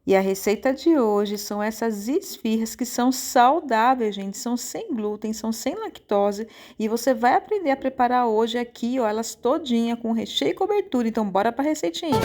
E a receita de hoje são essas esfirras que são saudáveis, gente, são sem glúten, são sem lactose, e você vai aprender a preparar hoje aqui, ó, elas todinha com recheio e cobertura. Então bora para a receitinha.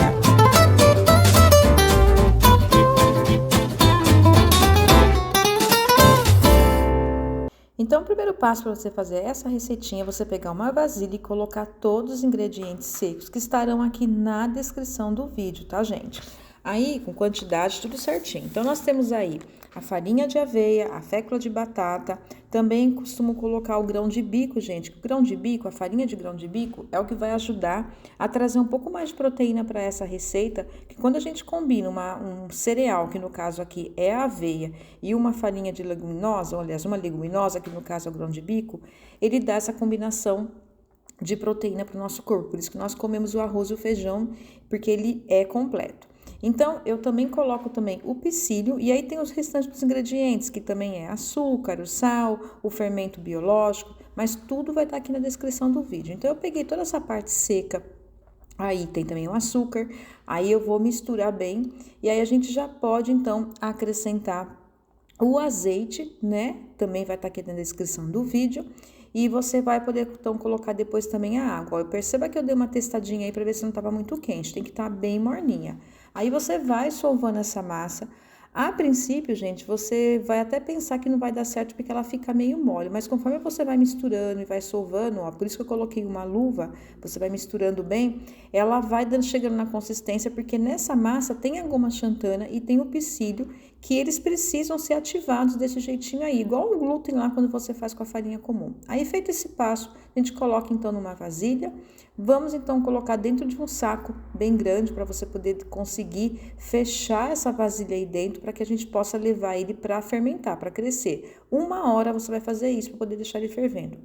Então, o primeiro passo para você fazer essa receitinha é você pegar uma vasilha e colocar todos os ingredientes secos que estarão aqui na descrição do vídeo, tá, gente? Aí, com quantidade, tudo certinho. Então, nós temos aí a farinha de aveia, a fécula de batata. Também costumo colocar o grão de bico, gente. O grão de bico, a farinha de grão de bico, é o que vai ajudar a trazer um pouco mais de proteína para essa receita, que quando a gente combina um cereal, que no caso aqui é a aveia, e uma farinha de leguminosa, ou aliás, uma leguminosa, que no caso é o grão de bico, ele dá essa combinação de proteína para o nosso corpo. Por isso que nós comemos o arroz e o feijão, porque ele é completo. Então, eu também coloco também o psyllium, e aí tem os restantes dos ingredientes, que também é açúcar, o sal, o fermento biológico, mas tudo vai estar aqui na descrição do vídeo. Então, eu peguei toda essa parte seca, aí tem também o açúcar, aí eu vou misturar bem, e aí a gente já pode, então, acrescentar o azeite, né? Também vai estar aqui na descrição do vídeo. E você vai poder, então, colocar depois também a água. Perceba que eu dei uma testadinha aí para ver se não estava muito quente. Tem que estar bem morninha. Aí você vai solvando essa massa. A princípio, gente, você vai até pensar que não vai dar certo porque ela fica meio mole, mas conforme você vai misturando e vai solvando, ó, por isso que eu coloquei uma luva, você vai misturando bem, ela vai chegando na consistência, porque nessa massa tem a goma xantana e tem o psyllium, que eles precisam ser ativados desse jeitinho aí, igual o glúten lá quando você faz com a farinha comum. Aí, feito esse passo, a gente coloca então numa vasilha. Vamos então colocar dentro de um saco bem grande para você poder conseguir fechar essa vasilha aí dentro, para que a gente possa levar ele para fermentar, para crescer. 1 hora você vai fazer isso para poder deixar ele fervendo,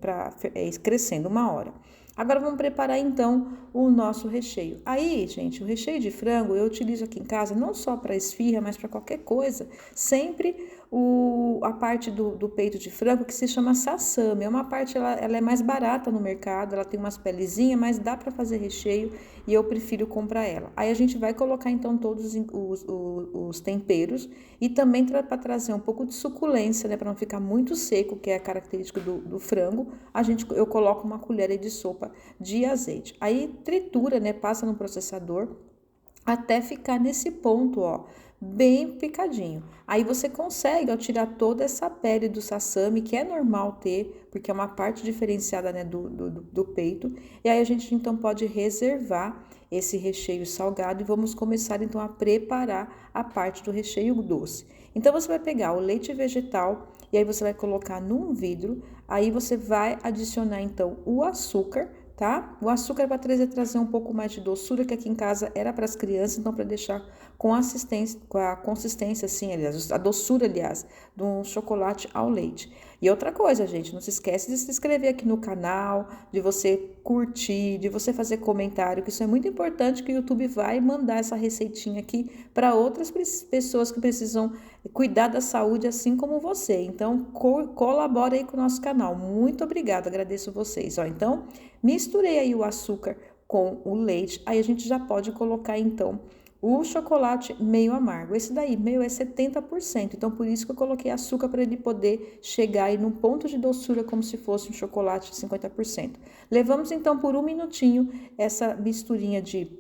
crescendo 1 hora. Agora vamos preparar então o nosso recheio. Aí, gente, o recheio de frango eu utilizo aqui em casa não só para esfirra, mas para qualquer coisa. Sempre a parte do peito de frango que se chama sassami. É uma parte, ela é mais barata no mercado, ela tem umas pelezinhas, mas dá para fazer recheio e eu prefiro comprar ela. Aí a gente vai colocar então todos os temperos e também para trazer um pouco de suculência, né, para não ficar muito seco, que é a característica do frango. Eu coloco uma colher aí de sopa de azeite. Aí tritura, né, passa no processador até ficar nesse ponto, ó, bem picadinho. Aí você consegue, ó, tirar toda essa pele do sassami, que é normal ter, porque é uma parte diferenciada, né, do peito. E aí a gente então pode reservar esse recheio salgado e vamos começar então a preparar a parte do recheio doce. Então você vai pegar o leite vegetal e aí você vai colocar num vidro, aí você vai adicionar então o açúcar, tá? O açúcar vai trazer um pouco mais de doçura, que aqui em casa era para as crianças, então para deixar com a consistência assim, aliás, a doçura, aliás, de um chocolate ao leite. E outra coisa, gente, não se esquece de se inscrever aqui no canal, de você curtir, de você fazer comentário, que isso é muito importante, que o YouTube vai mandar essa receitinha aqui para outras pessoas que precisam cuidar da saúde assim como você. Então, colabore aí com o nosso canal. Muito obrigada, agradeço vocês. Ó, então, misturei aí o açúcar com o leite, aí a gente já pode colocar então o chocolate meio amargo. Esse daí, meio é 70%, então por isso que eu coloquei açúcar, para ele poder chegar aí num ponto de doçura como se fosse um chocolate de 50%. Levamos então por 1 minutinho essa misturinha de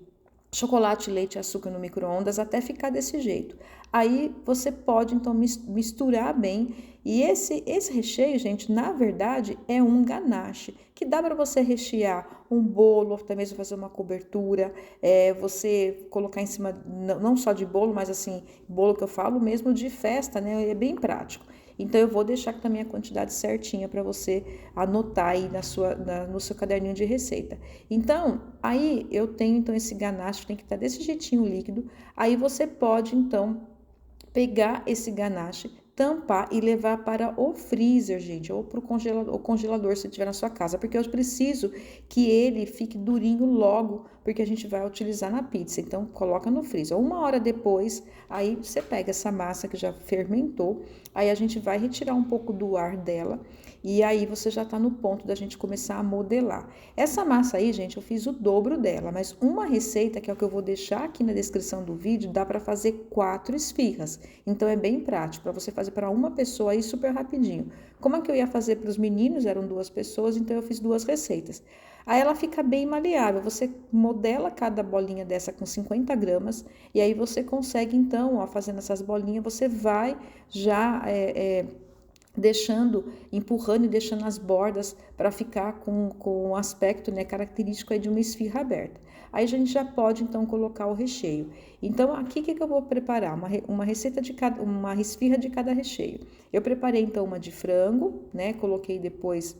chocolate, leite e açúcar no micro-ondas até ficar desse jeito. Aí você pode então misturar bem. E esse recheio, gente, na verdade é um ganache, que dá para você rechear um bolo, também fazer uma cobertura, você colocar em cima, não só de bolo, mas assim, bolo que eu falo mesmo de festa, né? É bem prático. Então, eu vou deixar também a quantidade certinha para você anotar aí no seu caderninho de receita. Então, aí eu tenho então esse ganache, tem que estar desse jeitinho líquido. Aí você pode, então, pegar esse ganache, tampar e levar para o freezer, gente, ou para o congelador se tiver na sua casa, porque eu preciso que ele fique durinho logo, porque a gente vai utilizar na pizza. Então, coloca no freezer. 1 hora depois, aí você pega essa massa que já fermentou, aí a gente vai retirar um pouco do ar dela, e aí você já tá no ponto da gente começar a modelar. Essa massa aí, gente, eu fiz o dobro dela, mas uma receita, que é o que eu vou deixar aqui na descrição do vídeo, dá para fazer 4 esfirras. Então, é bem prático, para você fazer para uma pessoa aí super rapidinho. Como é que eu ia fazer para os meninos? Eram 2 pessoas, então eu fiz 2 receitas. Aí ela fica bem maleável, você modela cada bolinha dessa com 50 gramas, e aí você consegue então, ó, fazendo essas bolinhas, você vai já deixando, empurrando e deixando as bordas para ficar com o aspecto, né, característico aí de uma esfirra aberta. Aí a gente já pode então colocar o recheio. Então aqui o que eu vou preparar? Uma receita de cada, uma esfirra de cada recheio. Eu preparei então uma de frango, né, coloquei depois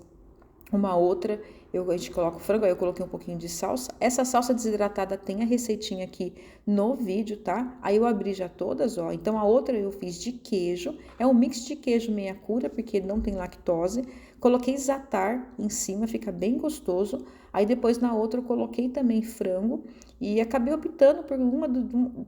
uma outra, a gente coloca o frango, aí eu coloquei um pouquinho de salsa. Essa salsa desidratada tem a receitinha aqui no vídeo, tá? Aí eu abri já todas, ó. Então a outra eu fiz de queijo, é um mix de queijo meia cura, porque não tem lactose. Coloquei za'atar em cima, fica bem gostoso. Aí depois na outra eu coloquei também frango e acabei optando por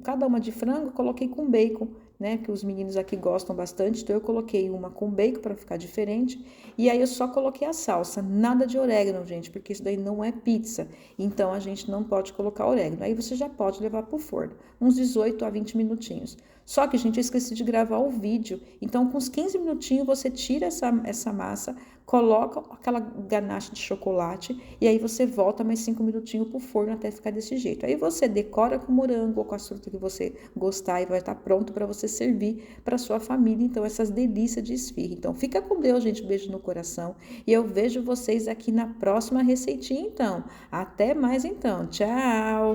cada uma de frango, coloquei com bacon, né, que os meninos aqui gostam bastante, então eu coloquei uma com bacon para ficar diferente, e aí eu só coloquei a salsa, nada de orégano, gente, porque isso daí não é pizza, então a gente não pode colocar orégano, aí você já pode levar pro forno, uns 18 a 20 minutinhos. Só que, gente, eu esqueci de gravar o vídeo, então com uns 15 minutinhos você tira essa massa, coloca aquela ganache de chocolate, e aí você volta mais 5 minutinhos pro forno até ficar desse jeito. Aí você decora com morango ou com a fruta que você gostar e vai estar pronto para você servir para sua família, então essas delícias de esfirra. Então fica com Deus, gente, um beijo no coração, e eu vejo vocês aqui na próxima receitinha, então. Até mais então, tchau!